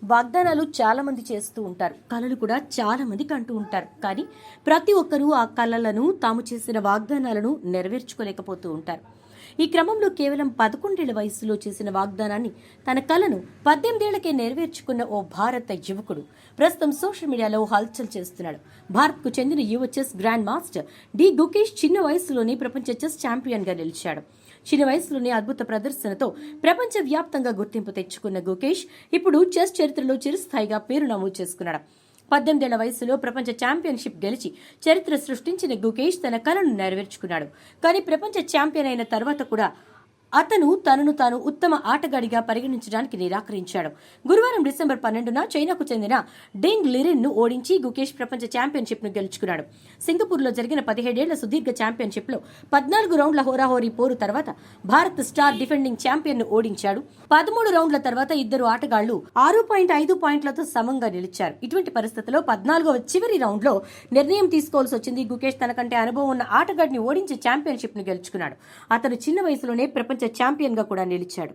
వాగ్దానాలు చాలా మంది చేస్తూ ఉంటారు, కలలు కూడా చాలా మంది కంటూ ఉంటారు. కానీ ప్రతి ఒక్కరూ ఆ కలలను, తాము చేసిన వాగ్దానాలను నెరవేర్చుకోలేకపోతూ ఉంటారు. ఈ క్రమంలో కేవలం 11 వయసులో చేసిన వాగ్దానాన్ని, తన కలను 18 నెరవేర్చుకున్న ఓ భారత యువకుడు ప్రస్తుతం సోషల్ మీడియాలో హల్చల్ చేస్తున్నాడు. భారత్కు చెందిన యువ chess grand master D Gukesh చిన్న వయసులోనే ప్రపంచ చెస్ ఛాంపియన్ గా నిలిచాడు. చిన్న వయసులోనే అద్భుత ప్రదర్శనతో ప్రపంచ వ్యాప్తంగా గుర్తింపు తెచ్చుకున్న గుకేష్ ఇప్పుడు చెస్ చరిత్రలో చిరస్థాయిగా పేరు నమోదు చేసుకున్నాడు. 18 వయసులో ప్రపంచ ఛాంపియన్షిప్ గెలిచి చరిత్ర సృష్టించిన గుకేష్ తన కలను నెరవేర్చుకున్నాడు. కానీ ప్రపంచ ఛాంపియన్ అయిన తర్వాత కూడా అతను తనను తాను ఉత్తమ ఆటగాడిగా పరిగణించడానికి నిరాకరించాడు. గురువారం డిసెంబర్ 12న చైనాకు చెందిన డెంగ్ లిరిన్ ను ఓడించి గుకేష్ ప్రపంచ ఛాంపియన్షిప్ ను గెలుచుకున్నాడు. సింగపూర్లో జరిగిన 17 ఏళ్ల సుదీర్ఘ ఛాంపియన్షిప్ లో 14 రౌండ్ల హోరాహోరీ పోరు తర్వాత భారత్ స్టార్ డిఫెండింగ్ ఛాంపియన్ ను ఓడించాడు. 13 రౌండ్ల తర్వాత ఇద్దరు ఆటగాళ్లు 6.5 పాయింట్లతో సమంగా నిలిచారు. ఇటువంటి పరిస్థితుల్లో 14వ చివరి రౌండ్ లో నిర్ణయం తీసుకోవాల్సి వచ్చింది. గుకేష్ తనకంటే అనుభవం ఉన్న ఆటగాడిని ఓడించి ఛాంపియన్షిప్ ను గెలుచుకున్నాడు. అతను చిన్న వయసులోనే ప్రపంచ ఛాంపియన్ గా కూడా నిలిచాడు.